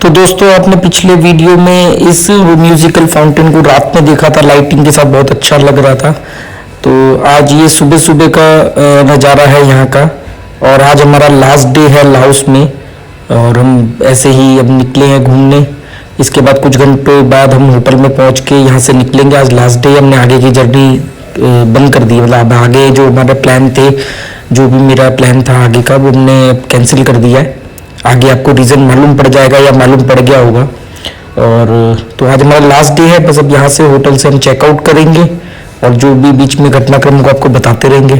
तो दोस्तों आपने पिछले वीडियो में इस म्यूजिकल फाउंटेन को रात में देखा था, लाइटिंग के साथ बहुत अच्छा लग रहा था। तो आज ये सुबह सुबह का नज़ारा है यहाँ का। और आज हमारा लास्ट डे है लाओस में, और हम ऐसे ही अब निकले हैं घूमने। इसके बाद कुछ घंटों बाद हम होटल में पहुँच के यहाँ से निकलेंगे। आज लास्ट डे, हमने आगे की जर्नी बंद कर दी। मतलब अब आगे जो हमारे प्लान थे, जो भी मेरा प्लान था आगे का, वो हमने कैंसिल कर दिया है। आगे आपको रीज़न मालूम पड़ जाएगा या मालूम पड़ गया होगा। और तो आज हमारा लास्ट डे है। बस अब यहाँ से होटल से हम चेकआउट करेंगे और जो भी बीच में घटनाक्रम को आपको बताते रहेंगे।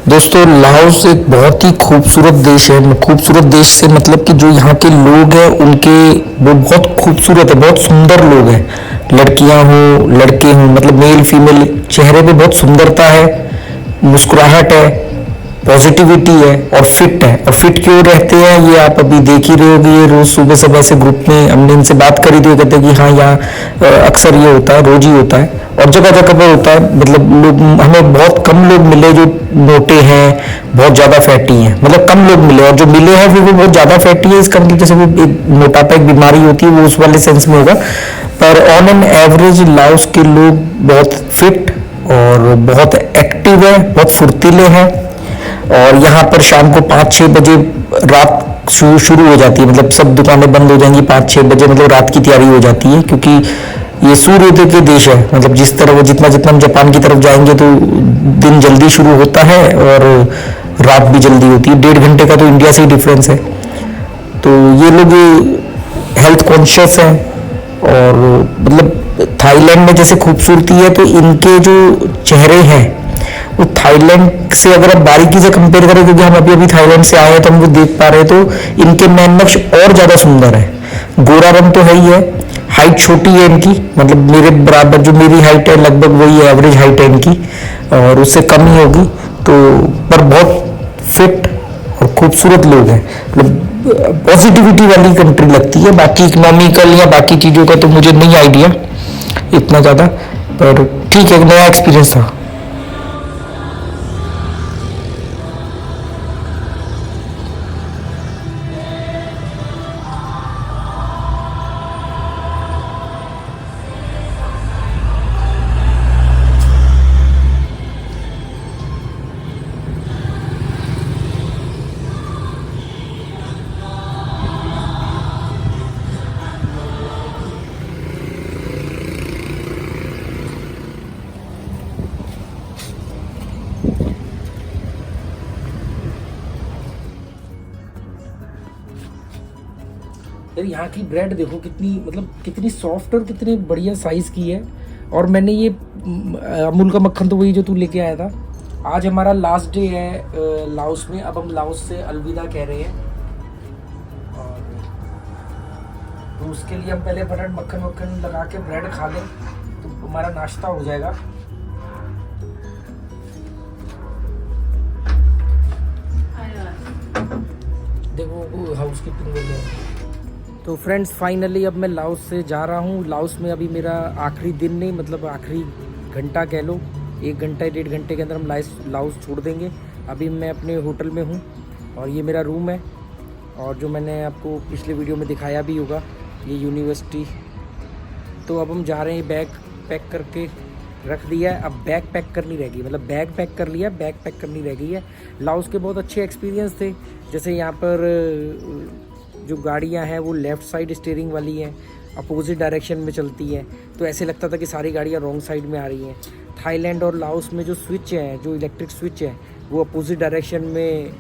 दोस्तों लाओस एक बहुत ही खूबसूरत देश है। खूबसूरत देश से मतलब कि जो यहाँ के लोग हैं उनके, वो बहुत खूबसूरत है, बहुत सुंदर लोग हैं। लड़कियाँ हो लड़के हों, मतलब मेल फीमेल, चेहरे पे बहुत सुंदरता है, मुस्कुराहट है, पॉजिटिविटी है और फिट है। और फिट क्यों रहते हैं ये आप अभी देख ही रहे होगे। ये रोज सुबह सब ऐसे ग्रुप में हमने इनसे बात करी थी, कहते हैं कि हाँ यहाँ अक्सर ये होता है, रोज ही होता है और जगह जगह पर होता है। मतलब लोग, हमें बहुत कम लोग मिले जो मोटे हैं, बहुत ज़्यादा फैटी हैं। मतलब कम लोग मिले, और जो मिले हैं वो बहुत ज़्यादा फैटी है। इसका मतलब जैसे वो एक मोटापा एक बीमारी होती है, वो उस वाले सेंस में होगा। पर ऑन एन एवरेज लाओस के लोग बहुत फिट और बहुत एक्टिव है, बहुत फुर्तीले हैं। और यहाँ पर शाम को 5-6 बजे रात शुरू हो जाती है। मतलब सब दुकानें बंद हो जाएंगी 5-6 बजे, मतलब रात की तैयारी हो जाती है। क्योंकि ये सूर्योदय के देश है। मतलब जिस तरह जितना जितना हम जापान की तरफ जाएंगे तो दिन जल्दी शुरू होता है और रात भी जल्दी होती है। 1.5 घंटे का तो इंडिया से ही डिफरेंस है। तो ये लोग हेल्थ कॉन्शियस हैं। और मतलब थाईलैंड में जैसे खूबसूरती है, तो इनके जो चेहरे हैं वो थाईलैंड से अगर आप बारीकी से कंपेयर करें, क्योंकि हम अभी थाईलैंड से आए हैं तो हम वो देख पा रहे हैं, तो इनके नैन नक्श और ज़्यादा सुंदर है। गोरा रंग तो है ही है, हाइट छोटी है इनकी, मतलब मेरे बराबर जो मेरी हाइट है लगभग वही एवरेज हाइट है इनकी, और उससे कम ही होगी। तो पर बहुत फिट और खूबसूरत लोग हैं। मतलब पॉजिटिविटी वाली कंट्री लगती है। बाकी इकोनॉमिकल या बाकी चीज़ों का तो मुझे नहीं आइडिया इतना ज़्यादा, पर ठीक है, एक नया एक्सपीरियंस था। यार यहाँ की ब्रेड देखो कितनी, मतलब कितनी सॉफ्ट और कितनी बढ़िया साइज की है। और मैंने ये अमूल का मक्खन तो वही जो तू लेके आया था। आज हमारा लास्ट डे है लाओस में। अब हम लाओस से अलविदा कह रहे हैं। और तो उसके लिए हम पहले फटाफट मक्खन वक्खन लगा के ब्रेड खा लें तो हमारा नाश्ता हो जाएगा। देखो हाउस कीपिंग बोल रहे हैं। तो फ्रेंड्स फाइनली अब मैं लाओस से जा रहा हूँ। लाओस में अभी मेरा आखिरी दिन नहीं, मतलब आखिरी घंटा कह लो, 1 घंटा 1.5 घंटे के अंदर हम लाओस छोड़ देंगे। अभी मैं अपने होटल में हूँ और ये मेरा रूम है। और जो मैंने आपको पिछले वीडियो में दिखाया भी होगा, ये यूनिवर्सिटी। तो अब हम जा रहे हैं। बैग पैक करके रख दिया है, अब बैग पैक करनी रह गई। मतलब बैग पैक कर लिया, बैग पैक करनी रह गई है। लाओस के बहुत अच्छे एक्सपीरियंस थे। जैसे यहाँ पर जो गाड़ियाँ हैं वो लेफ़्ट साइड स्टीयरिंग वाली हैं, अपोजिट डायरेक्शन में चलती हैं, तो ऐसे लगता था कि सारी गाड़ियाँ रॉन्ग साइड में आ रही हैं। थाईलैंड और लाओस में जो स्विच हैं, जो इलेक्ट्रिक स्विच है, वो अपोजिट डायरेक्शन में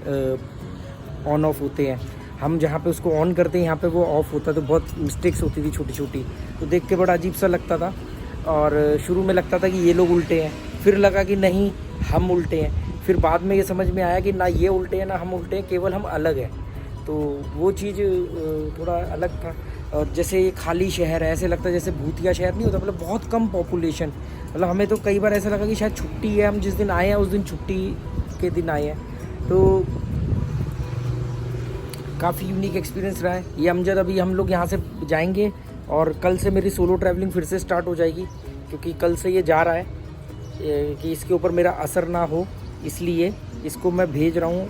ऑन ऑफ होते हैं। हम जहाँ पे उसको ऑन करते हैं यहाँ पे वो ऑफ होता है। तो बहुत मिस्टेक्स होती थी छोटी छोटी, तो देख के बड़ा अजीब सा लगता था। और शुरू में लगता था कि ये लोग उल्टे हैं, फिर लगा कि नहीं हम उल्टे हैं। फिर बाद में ये समझ में आया कि ना ये उल्टे हैं ना हम उल्टे हैं, केवल हम अलग हैं। तो वो चीज़ थोड़ा अलग था। और जैसे ये खाली शहर है, ऐसे लगता है जैसे भूतिया शहर नहीं होता, मतलब बहुत कम पॉपुलेशन। मतलब हमें तो कई बार ऐसा लगा कि शायद छुट्टी है, हम जिस दिन आए हैं उस दिन छुट्टी के दिन आए हैं। तो काफ़ी यूनिक एक्सपीरियंस रहा है ये। अमजद अभी हम लोग यहाँ से जाएंगे और कल से मेरी सोलो ट्रैवलिंग फिर से स्टार्ट हो जाएगी, क्योंकि कल से ये जा रहा है कि इसके ऊपर मेरा असर ना हो, इसलिए इसको मैं भेज रहा हूँ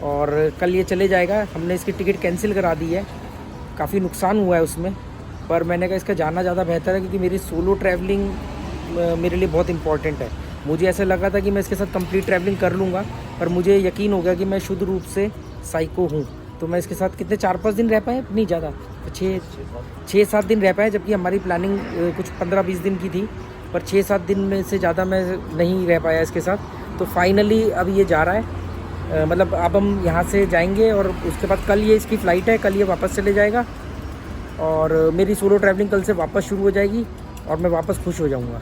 और कल ये चले जाएगा। हमने इसकी टिकट कैंसिल करा दी है, काफ़ी नुकसान हुआ है उसमें, पर मैंने कहा इसका जाना ज़्यादा बेहतर है क्योंकि मेरी सोलो ट्रैवलिंग मेरे लिए बहुत इंपॉर्टेंट है। मुझे ऐसा लगा था कि मैं इसके साथ कंप्लीट ट्रैवलिंग कर लूँगा, पर मुझे यकीन हो गया कि मैं शुद्ध रूप से साइको हूँ। तो मैं इसके साथ कितने 4-5 दिन रह पाए, नहीं ज़्यादा, 6-7 दिन रह पाए, जबकि हमारी प्लानिंग कुछ 15-20 दिन की थी, पर 6-7 दिन में से ज़्यादा मैं नहीं रह पाया इसके साथ। तो फाइनली अब ये जा रहा है, मतलब अब हम यहाँ से जाएंगे और उसके बाद कल ये इसकी फ़्लाइट है, कल ये वापस चले जाएगा और मेरी सोलो ट्रैवलिंग कल से वापस शुरू हो जाएगी और मैं वापस खुश हो जाऊँगा।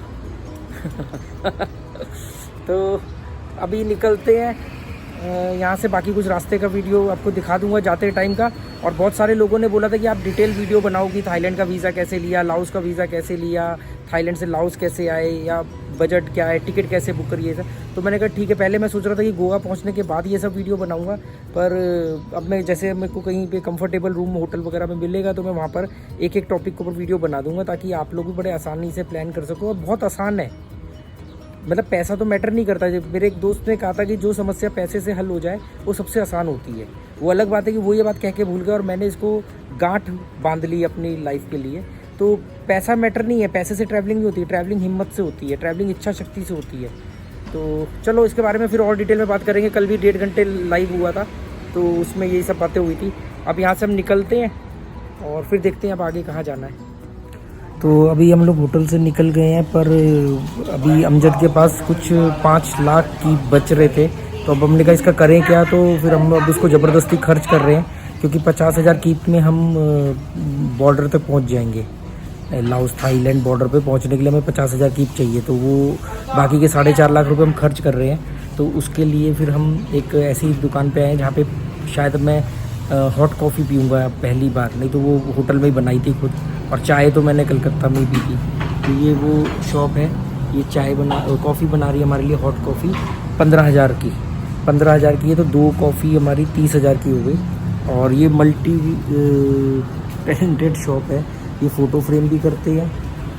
तो अभी निकलते हैं यहाँ से। बाकी कुछ रास्ते का वीडियो आपको दिखा दूंगा जाते टाइम का। और बहुत सारे लोगों ने बोला था कि आप डिटेल वीडियो बनाओगी, थाईलैंड का वीज़ा कैसे लिया, लाओस का वीज़ा कैसे लिया, थाईलैंड से लाओस कैसे आए, या बजट क्या है, टिकट कैसे बुक करिए सर। तो मैंने कहा ठीक है, पहले मैं सोच रहा था कि गोवा पहुँचने के बाद ये सब वीडियो बनाऊँगा, पर अब मैं जैसे मेरे को कहीं पे कंफर्टेबल रूम होटल वगैरह में मिलेगा तो मैं वहाँ पर एक एक टॉपिक के ऊपर वीडियो बना दूँगा, ताकि आप लोग भी बड़े आसानी से प्लान कर सको। और बहुत आसान है, मतलब पैसा तो मैटर नहीं करता। जब मेरे एक दोस्त ने कहा था कि जो समस्या पैसे से हल हो जाए वो सबसे आसान होती है। वो अलग बात है कि वो ये बात कह के भूल गया और मैंने इसको गांठ बांध ली अपनी लाइफ के लिए। तो पैसा मैटर नहीं है, पैसे से ट्रैवलिंग नहीं होती है, ट्रैवलिंग हिम्मत से होती है, ट्रैवलिंग इच्छा शक्ति से होती है। तो चलो इसके बारे में फिर और डिटेल में बात करेंगे। कल भी 1.5 घंटे लाइव हुआ था तो उसमें यही सब बातें हुई थी। अब यहाँ से हम निकलते हैं और फिर देखते हैं अब आगे कहाँ जाना है। तो अभी हम लोग होटल से निकल गए हैं, पर अभी अमजद के पास कुछ 5 लाख की बच रहे थे, तो अब हमने कहा इसका करें क्या। तो फिर हम अब उसको ज़बरदस्ती खर्च कर रहे हैं, क्योंकि 50,000 कीप में हम बॉर्डर तक पहुंच जाएंगे। लाओस थाईलैंड बॉर्डर पे पहुंचने के लिए हमें 50,000 कीप चाहिए, तो वो बाकी के 4.5 लाख रुपए हम खर्च कर रहे हैं। तो उसके लिए फिर हम एक ऐसी दुकान पे आए जहाँ पे शायद मैं हॉट कॉफ़ी पीऊँगा पहली बार, नहीं तो वो होटल में ही बनाई थी खुद, और चाय तो मैंने कलकत्ता में ही पी थी। तो ये वो शॉप है, ये कॉफ़ी बना रही है हमारे लिए, हॉट कॉफ़ी 15,000 की 15,000 की है। तो 2 कॉफ़ी हमारी 30,000 की हो गई। और ये मल्टी टैलेंटेड शॉप है, ये फ़ोटो फ्रेम भी करते हैं,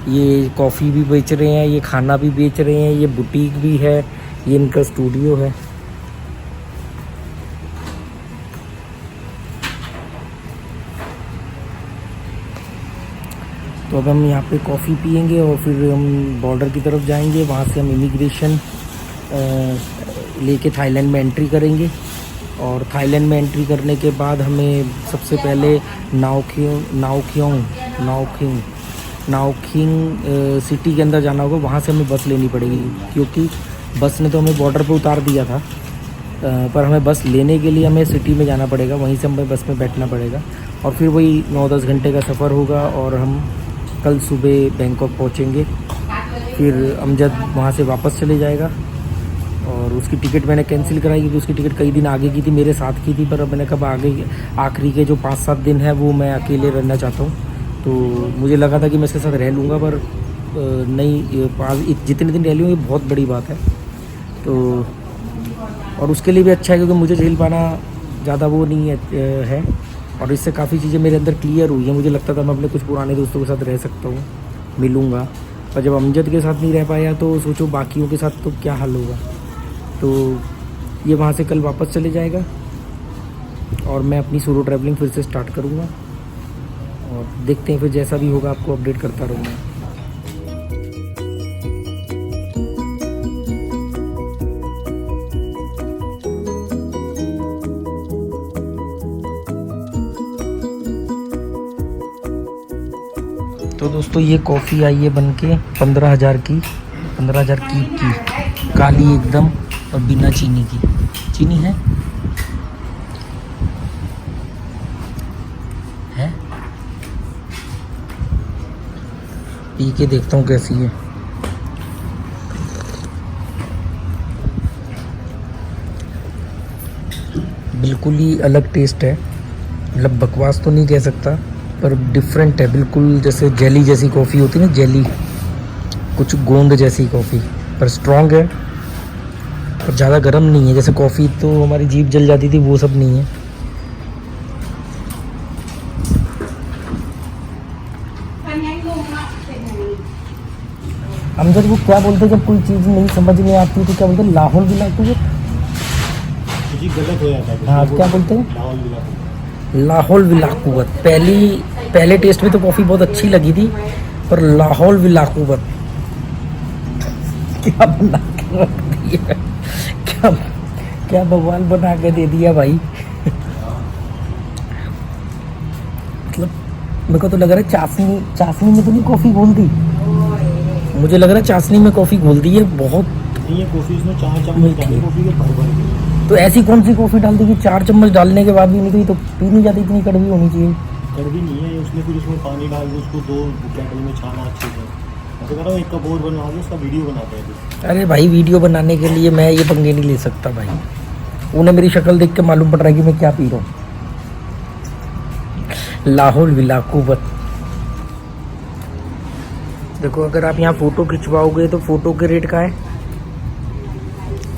ये कॉफ़ी भी बेच रहे हैं, ये खाना भी बेच रहे हैं, ये बुटीक भी है, ये इनका स्टूडियो है। तो अब हम यहाँ पे कॉफ़ी पियेंगे और फिर हम बॉर्डर की तरफ जाएंगे। वहाँ से हम इमिग्रेशन लेके थाईलैंड में एंट्री करेंगे, और थाईलैंड में एंट्री करने के बाद हमें सबसे पहले नाओखिंग सिटी के अंदर जाना होगा। वहाँ से हमें बस लेनी पड़ेगी, क्योंकि बस ने तो हमें बॉर्डर पे उतार दिया था, पर हमें बस लेने के लिए हमें सिटी में जाना पड़ेगा, वहीं से हमें बस में बैठना पड़ेगा। और फिर वही 9-10 घंटे का सफ़र होगा और हम कल सुबह बैंकॉक पहुंचेंगे। फिर अमजद वहां से वापस चले जाएगा, और उसकी टिकट मैंने कैंसिल कराई क्योंकि उसकी टिकट कई दिन आगे की थी, मेरे साथ की थी, पर अब मैंने कब आगे आखिरी के जो 5-7 दिन है वो मैं अकेले रहना चाहता हूँ। तो मुझे लगा था कि मैं इसके साथ रह लूँगा, पर नहीं, जितने दिन रह लूँ ये बहुत बड़ी बात है। तो और उसके लिए भी अच्छा है क्योंकि मुझे झेल पाना ज़्यादा वो नहीं है, और इससे काफ़ी चीज़ें मेरे अंदर क्लियर हुई हैं। मुझे लगता था मैं अपने कुछ पुराने दोस्तों के साथ रह सकता हूँ, मिलूँगा, पर जब अमजद के साथ नहीं रह पाया तो सोचो बाकियों के साथ तो क्या हाल होगा। तो ये वहाँ से कल वापस चले जाएगा और मैं अपनी सोलो ट्रैवलिंग फिर से स्टार्ट करूँगा, और देखते हैं फिर जैसा भी होगा आपको अपडेट करता रहूँगा। तो दोस्तों ये कॉफ़ी आई है बन के 15,000 की, 15,000 की काली एकदम, और बिना चीनी की। चीनी है पी के देखता हूँ कैसी है। बिल्कुल ही अलग टेस्ट है, मतलब बकवास तो नहीं कह सकता, पर डिफरेंट है बिल्कुल। जैसे जेली जैसी कॉफ़ी होती है ना, जेली, कुछ गोंद जैसी कॉफ़ी, पर स्ट्रॉन्ग है, और ज़्यादा गर्म नहीं है। जैसे कॉफ़ी तो हमारी जीभ जल जाती थी, वो सब नहीं है। अमजद वो क्या बोलते हैं जब कोई चीज़ नहीं समझ में आती है तो क्या बोलते हैं, लाहौल गिला तो जी गलत हो जाता है। हाँ, आप क्या बोलते हैं? लाहौल विला कुवत। लाहौल विला कुवत। पहले टेस्ट में तो कॉफ़ी बहुत अच्छी लगी थी, पर लाहौल विला कुवत क्या बना के रख दिया, क्या क्या भगवान बना के दे दिया भाई। मतलब मेरे को तो लग रहा है चाशनी में तो नहीं कॉफ़ी घोल दी, मुझे लग रहा है चाशनी में कॉफ़ी घोल दी है बहुत। नहीं, ये कॉफ़ी इसमें 4 चम्मच डाली कॉफ़ी के भर भर के। तो ऐसी कौन सी कॉफ़ी डाल दी कि 4 चम्मच डालने के बाद भी निकली? तो पी नहीं जाती, इतनी कड़वी होनी चाहिए। कड़वी नहीं है उसमें, फिर उसमें पानी डाल के उसको 2 केटल में छाना अच्छे से। मैं तो कह रहा हूँ एक कप और बनवा दो, उसका वीडियो बनाते हैं। अरे भाई, वीडियो बनाने के लिए मैं ये पंगे नहीं ले सकता भाई। उन्हें मेरी शक्ल देख के मालूम पड़ रहा है कि मैं क्या पी रहा हूँ। लाहौल विला कुवत। देखो, अगर आप यहाँ फ़ोटो खिंचवाओगे तो फ़ोटो के रेट का है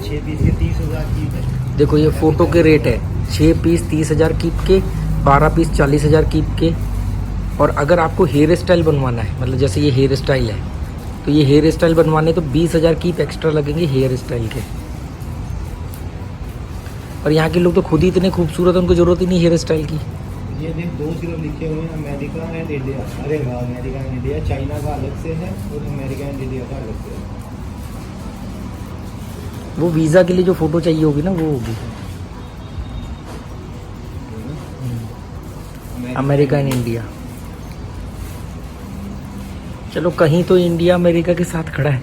6 पीस के 30,000 की है। देखो, ये फ़ोटो के रेट है 6 पीस 30,000 कीप के, 12 पीस 40,000 कीप के। और अगर आपको हेयर स्टाइल बनवाना है, मतलब जैसे ये हेयर स्टाइल है, तो ये हेयर स्टाइल बनवाने तो 20,000 कीप एक्स्ट्रा लगेंगे हेयर स्टाइल के। और यहाँ के लोग तो खुद ही इतने खूबसूरत हैं, उनको ज़रूरत ही नहीं हेयर स्टाइल की। ये देख 2 सिर्फ लिखे हुए हैं, अमेरिका एंड इंडिया। अरे वाह, अमेरिका एंड इंडिया। चाइना का अलग से है और अमेरिका एंड इंडिया का अलग से है। वो वीज़ा के लिए जो फ़ोटो चाहिए होगी ना, वो होगी अमेरिका एंड इंडिया। चलो, कहीं तो इंडिया अमेरिका के साथ खड़ा है।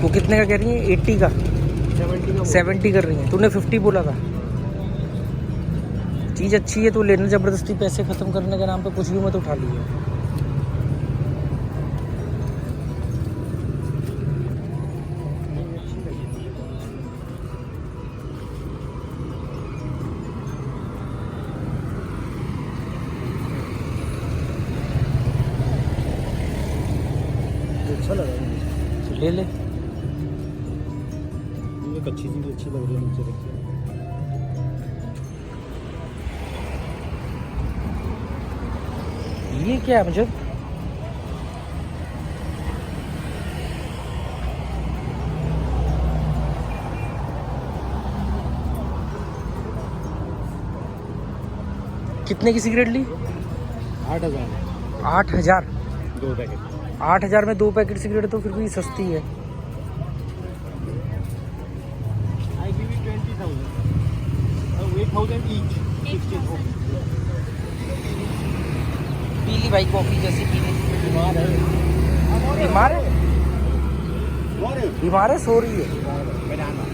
वो कितने का कह रही है? 80 का? 70 कर रही है। तूने 50 बोला था। चीज़ अच्छी है तो लेना, ज़बरदस्ती पैसे ख़त्म करने के नाम पे कुछ भी मत उठा लियो। अच्छा लगा मुझे। तो ले ले। एक अच्छी चीज़ अच्छी लग रही है नीचे देखिए। ये क्या है मुझे? कितने की सिगरेट ली? 8,000 8,000। 2 पैकेट। 8,000 में 2 पैकेट सिगरेट तो फिर भी सस्ती है। I give you 20,000. 8,000 each. 16. P ली भाई कॉफ़ी जैसी पी ली। बीमार है। बीमार है? What? बीमार है, सो रही है। Banana.